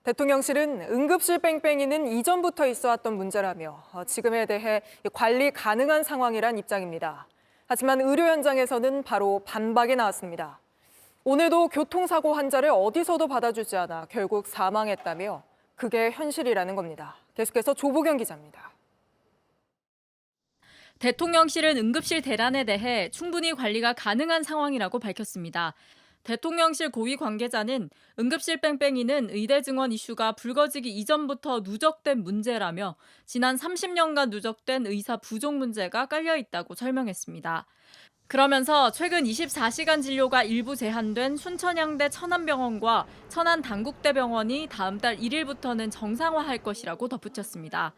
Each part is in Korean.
대통령실은 응급실 뺑뺑이는 이전부터 있어왔던 문제라며 지금에 대해 관리 가능한 상황이란 입장입니다. 하지만 의료 현장에서는 바로 반박이 나왔습니다. 오늘도 교통사고 환자를 어디서도 받아주지 않아 결국 사망했다며 그게 현실이라는 겁니다. 계속해서 조보경 기자입니다. 대통령실은 응급실 대란에 대해 충분히 관리가 가능한 상황이라고 밝혔습니다. 대통령실 고위 관계자는 응급실 뺑뺑이는 의대 증원 이슈가 불거지기 이전부터 누적된 문제라며 지난 30년간 누적된 의사 부족 문제가 깔려 있다고 설명했습니다. 그러면서 최근 24시간 진료가 일부 제한된 순천향대 천안병원과 천안당국대병원이 다음 달 1일부터는 정상화할 것이라고 덧붙였습니다.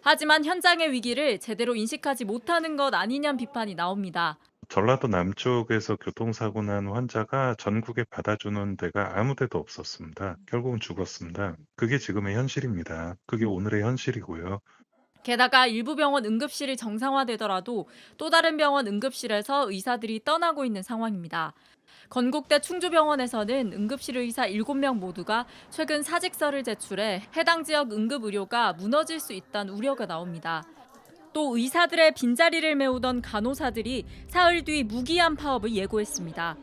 하지만 현장의 위기를 제대로 인식하지 못하는 것 아니냐는 비판이 나옵니다. 전라도 남쪽에서 교통사고 난 환자가 전국에 받아주는 데가 아무 데도 없었습니다. 결국은 죽었습니다. 그게 지금의 현실입니다. 그게 오늘의 현실이고요. 게다가 일부 병원 응급실이 정상화되더라도 또 다른 병원 응급실에서 의사들이 떠나고 있는 상황입니다. 건국대 충주병원에서는 응급실 의사 7명 모두가 최근 사직서를 제출해 해당 지역 응급의료가 무너질 수 있다는 우려가 나옵니다. 또 의사들의 빈자리를 메우던 간호사들이 사흘 뒤 무기한 파업을 예고했습니다.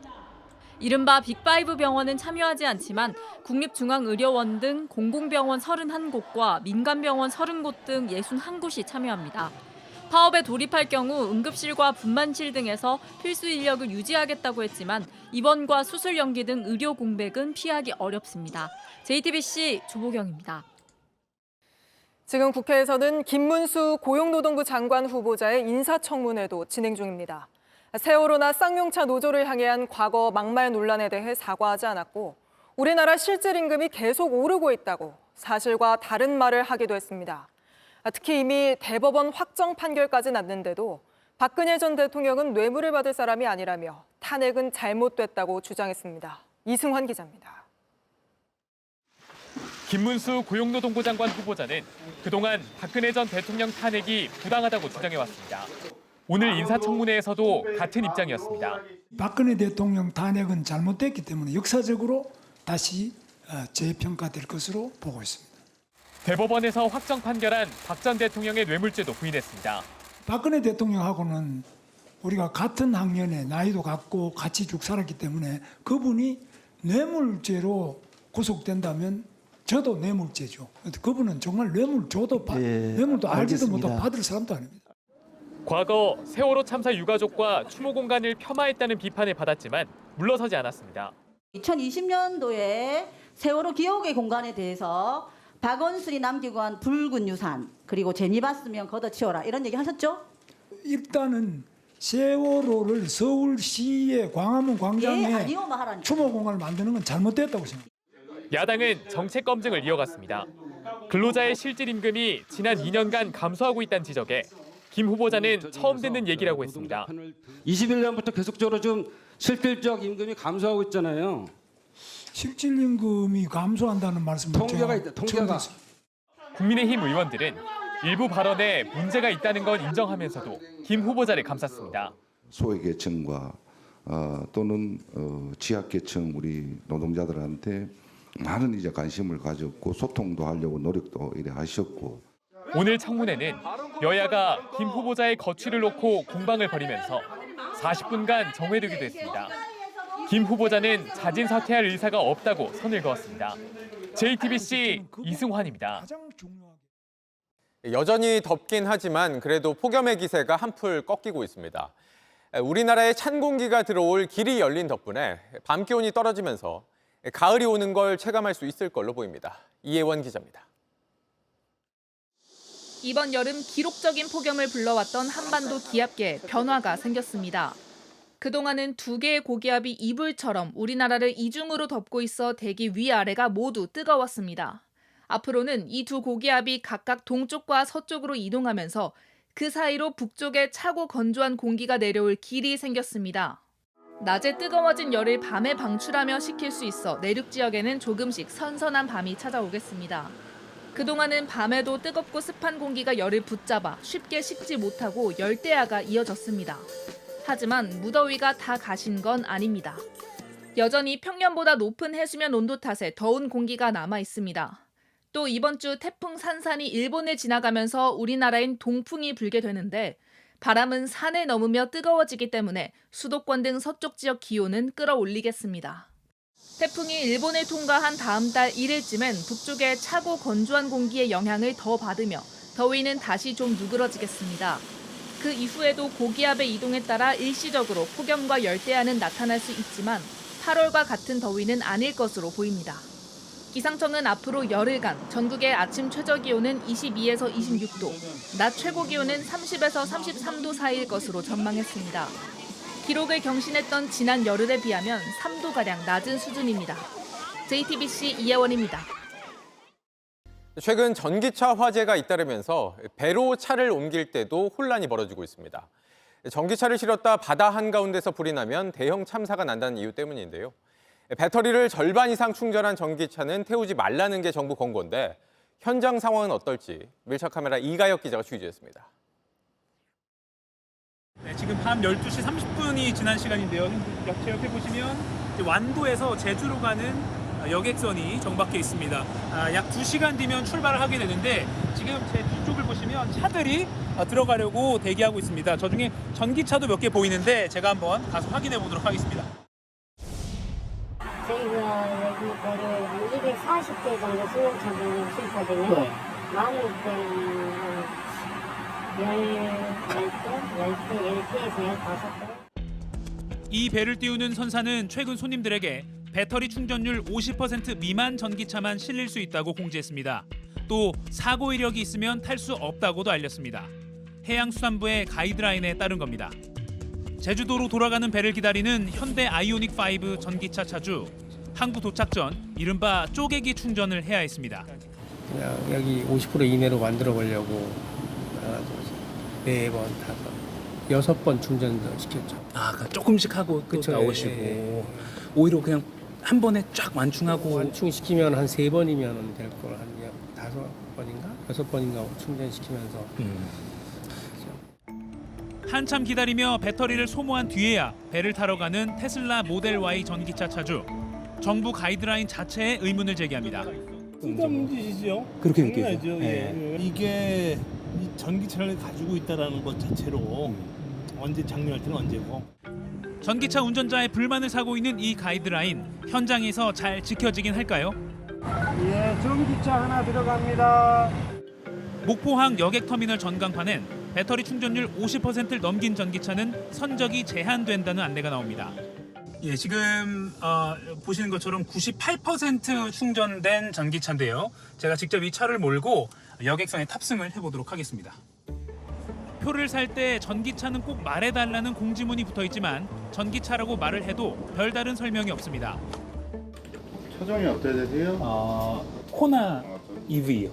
이른바 빅5 병원은 참여하지 않지만 국립중앙의료원 등 공공병원 31곳과 민간병원 30곳 등 61곳이 참여합니다. 파업에 돌입할 경우 응급실과 분만실 등에서 필수 인력을 유지하겠다고 했지만 입원과 수술 연기 등 의료 공백은 피하기 어렵습니다. JTBC 조보경입니다. 지금 국회에서는 김문수 고용노동부 장관 후보자의 인사청문회도 진행 중입니다. 세월호나 쌍용차 노조를 향해 한 과거 막말 논란에 대해 사과하지 않았고 우리나라 실질 임금이 계속 오르고 있다고 사실과 다른 말을 하기도 했습니다. 특히 이미 대법원 확정 판결까지 났는데도 박근혜 전 대통령은 뇌물을 받을 사람이 아니라며 탄핵은 잘못됐다고 주장했습니다. 이승환 기자입니다. 김문수 고용노동부 장관 후보자는 그동안 박근혜 전 대통령 탄핵이 부당하다고 주장해왔습니다. 오늘 인사청문회에서도 같은 입장이었습니다. 박근혜 대통령 탄핵은 잘못됐기 때문에 역사적으로 다시 재평가될 것으로 보고 있습니다. 대법원에서 확정 판결한 박 전 대통령의 뇌물죄도 부인했습니다. 박근혜 대통령하고는 우리가 같은 학년에 나이도 같고 같이 쭉 살았기 때문에 그분이 뇌물죄로 구속된다면 저도 뇌물죄죠. 그분은 정말 뇌물 줘도 뇌물도 알지도 못하고 받을 사람도 아닙니다. 과거 세월호 참사 유가족과 추모 공간을 폄하했다는 비판을 받았지만 물러서지 않았습니다. 2020년도에 세월호 기억의 공간에 대해서 박원순이 남기고 한 붉은 유산 그리고 재미 봤으면 걷어치워라 이런 얘기 하셨죠? 일단은 세월호를 서울시의 광화문 광장에 추모 공간을 만드는 건 잘못됐다고 생각합니다. 야당은 정책 검증을 이어갔습니다. 근로자의 실질 임금이 지난 2년간 감소하고 있다는 지적에 김 후보자는 처음 듣는 얘기라고 했습니다. 21년부터 계속적으로 좀 실질적 임금이 감소하고 있잖아요. 실질 임금이 감소한다는 말씀을 통계가 있다. 통계가. 국민의힘 의원들은 일부 발언에 문제가 있다는 건 인정하면서도 김 후보자를 감쌌습니다. 소외계층과 또는 취약계층 우리 노동자들한테 많은 이제 관심을 가졌고 소통도 하려고 노력도 이래 하셨고 오늘 청문회는 여야가 김 후보자의 거취를 놓고 공방을 벌이면서 40분간 정회되기도 했습니다. 김 후보자는 자진 사퇴할 의사가 없다고 선을 그었습니다. JTBC 이승환입니다. 여전히 덥긴 하지만 그래도 폭염의 기세가 한풀 꺾이고 있습니다. 우리나라에 찬 공기가 들어올 길이 열린 덕분에 밤 기온이 떨어지면서 가을이 오는 걸 체감할 수 있을 걸로 보입니다. 이혜원 기자입니다. 이번 여름 기록적인 폭염을 불러왔던 한반도 기압계에 변화가 생겼습니다. 그동안은 두 개의 고기압이 이불처럼 우리나라를 이중으로 덮고 있어 대기 위아래가 모두 뜨거웠습니다. 앞으로는 이 두 고기압이 각각 동쪽과 서쪽으로 이동하면서 그 사이로 북쪽에 차고 건조한 공기가 내려올 길이 생겼습니다. 낮에 뜨거워진 열을 밤에 방출하며 식힐 수 있어 내륙 지역에는 조금씩 선선한 밤이 찾아오겠습니다. 그동안은 밤에도 뜨겁고 습한 공기가 열을 붙잡아 쉽게 식지 못하고 열대야가 이어졌습니다. 하지만 무더위가 다 가신 건 아닙니다. 여전히 평년보다 높은 해수면 온도 탓에 더운 공기가 남아 있습니다. 또 이번 주 태풍 산산이 일본을 지나가면서 우리나라엔 동풍이 불게 되는데 바람은 산을 넘으며 뜨거워지기 때문에 수도권 등 서쪽 지역 기온은 끌어올리겠습니다. 태풍이 일본을 통과한 다음 달 1일쯤엔 북쪽에 차고 건조한 공기의 영향을 더 받으며 더위는 다시 좀 누그러지겠습니다. 그 이후에도 고기압의 이동에 따라 일시적으로 폭염과 열대야는 나타날 수 있지만 8월과 같은 더위는 아닐 것으로 보입니다. 기상청은 앞으로 열흘간 전국의 아침 최저기온은 22에서 26도, 낮 최고기온은 30에서 33도 사이일 것으로 전망했습니다. 기록을 경신했던 지난 열흘에 비하면 3도가량 낮은 수준입니다. JTBC 이혜원입니다. 최근 전기차 화재가 잇따르면서 배로 차를 옮길 때도 혼란이 벌어지고 있습니다. 전기차를 실었다 바다 한가운데서 불이 나면 대형 참사가 난다는 이유 때문인데요. 배터리를 절반 이상 충전한 전기차는 태우지 말라는 게 정부 권고인데 현장 상황은 어떨지 밀착 카메라 이가혁 기자가 취재했습니다. 네, 지금 밤 12시 30분이 지난 시간인데요. 제 옆에 보시면 완도에서 제주로 가는 여객선이 정박해 있습니다. 약 2시간 뒤면 출발을 하게 되는데 지금 제 뒤쪽을 보시면 차들이 들어가려고 대기하고 있습니다. 저 중에 전기차도 몇 개 보이는데 제가 한번 가서 확인해 보도록 하겠습니다. 저희가 여기 배를 한 240대 정도 승용차들이 실거든요. 많은 배는 10대에서 15대. 이 배를 띄우는 선사는 최근 손님들에게 배터리 충전율 50% 미만 전기차만 실릴 수 있다고 공지했습니다. 또 사고 이력이 있으면 탈 수 없다고도 알렸습니다. 해양수산부의 가이드라인에 따른 겁니다. 제주도로 돌아가는 배를 기다리는 현대 아이오닉5 전기차 차주. 항구 도착 전 이른바 쪼개기 충전을 해야 했습니다. 그냥 여기 50% 이내로 만들어 보려고 하나, 둘, 셋, 4번, 5, 6번 충전도 시켰죠. 그러니까 조금씩 하고 또 그쵸, 나오시고 예. 오히려 그냥 한 번에 쫙 완충하고 완충시키면 한 3번이면 될 걸 한 5번인가? 6번인가 충전시키면서 한참 기다리며 배터리를 소모한 뒤에야 배를 타러 가는 테슬라 모델 Y 전기차 차주. 정부 가이드라인 자체에 의문을 제기합니다. 쓸데없는 그렇게 느껴져. 이게 이 전기차를 가지고 있다라는 것 자체로 언제 장려할 때는 언제고. 전기차 운전자의 불만을 사고 있는 이 가이드라인 현장에서 잘 지켜지긴 할까요? 예, 전기차 하나 들어갑니다. 목포항 여객터미널 전광판엔 배터리 충전율 50%를 넘긴 전기차는 선적이 제한된다는 안내가 나옵니다. 예, 지금 보시는 것처럼 98% 충전된 전기차인데요. 제가 직접 이 차를 몰고 여객선에 탑승을 해보도록 하겠습니다. 표를 살 때 전기차는 꼭 말해달라는 공지문이 붙어있지만 전기차라고 말을 해도 별다른 설명이 없습니다. 차종이 어떻게 되세요? 코나 EV요.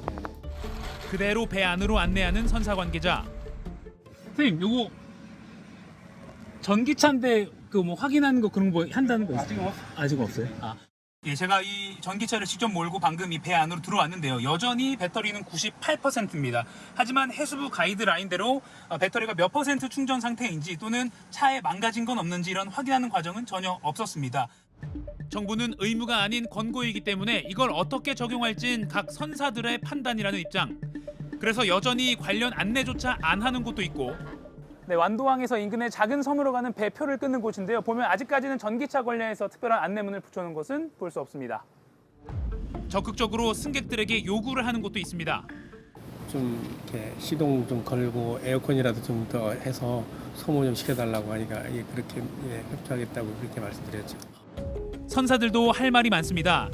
그대로 배 안으로 안내하는 선사 관계자. 선생님, 요거 전기차인데 그 뭐 확인하는 거 그런 거 한다는 거 있어요? 아직 없어요. 예, 제가 이 전기차를 직접 몰고 방금 이 배 안으로 들어왔는데요. 여전히 배터리는 98%입니다. 하지만 해수부 가이드라인대로 배터리가 몇 % 충전 상태인지 또는 차에 망가진 건 없는지 이런 확인하는 과정은 전혀 없었습니다. 정부는 의무가 아닌 권고이기 때문에 이걸 어떻게 적용할진 각 선사들의 판단이라는 입장. 그래서 여전히 관련 안내조차 안 하는 곳도 있고. 네, 완도항에서 인근의 작은 섬으로 가는 배표를 끊는 곳인데요. 보면 아직까지는 전기차 관련해서 특별한 안내문을 붙여놓은 것은 볼 수 없습니다. 적극적으로 승객들에게 요구를 하는 곳도 있습니다. 좀 이렇게 시동 좀 걸고 에어컨이라도 좀 더 해서 소모 좀 시켜달라고 하니까 그렇게 협조하겠다고 그렇게 말씀드렸죠. 선사들도 할 말이 많습니다.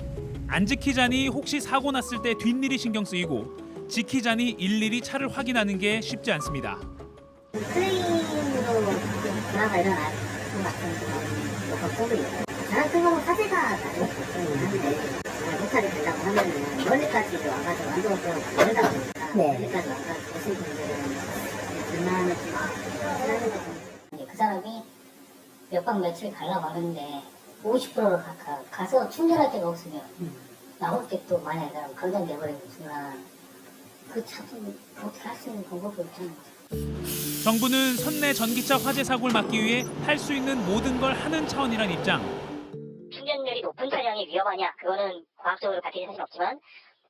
안 지키자니 혹시 사고 났을 때 뒷일이 신경 쓰이고 지키자니 일일이 차를 확인하는 게 쉽지 않습니다. 클레임으로 전화가 일어날 것 같은 걱정도 있고 저 같은 경우 화재가 나중에 걱정을 하는데 못하게 된다고 하면은 멀리까지 와가지고 완도에서 멀다 보니까 멀리까지 와가지고 오신 분들은 불만을 좀 하는 거죠. 그 사람이 몇 박 며칠 가려고 하는데 50%로 가서 충전할 데가 없으면 나올 게 또 만약에 감전돼 버리는 순간 그 차도 어떻게 할 수 있는 방법이 없잖아요. 정부는 선내 전기차 화재 사고를 막기 위해 할 수 있는 모든 걸 하는 차원이란 입장. 충전율이 높은 차량이 위험하냐? 그거는 과학적으로 밝혀진 사실은 없지만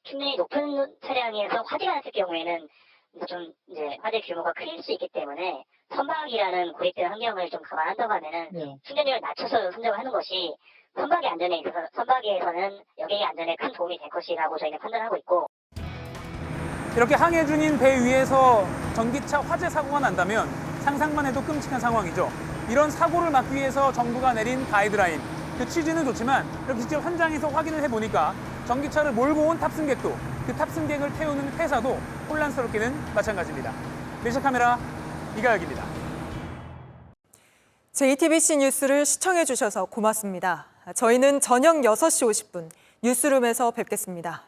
충전이 높은 차량에서 화재가 났을 경우에는 좀 이제 화재 규모가 클 수 있기 때문에 선박이라는 고립된 환경을 좀 감안한다고 하면은 충전력을 낮춰서 선정을 하는 것이 선박의 안전에 있어서 선박에서는 여객의 안전에 큰 도움이 될 것이라고 저희는 판단하고 있고. 이렇게 항해 중인 배 위에서 전기차 화재 사고가 난다면 상상만 해도 끔찍한 상황이죠. 이런 사고를 막기 위해서 정부가 내린 가이드라인. 그 취지는 좋지만 이렇게 직접 현장에서 확인을 해보니까 전기차를 몰고 온 탑승객도 그 탑승객을 태우는 회사도 혼란스럽기는 마찬가지입니다. 미디어카메라 이가혁입니다. JTBC 뉴스를 시청해 주셔서 고맙습니다. 저희는 저녁 6시 50분 뉴스룸에서 뵙겠습니다.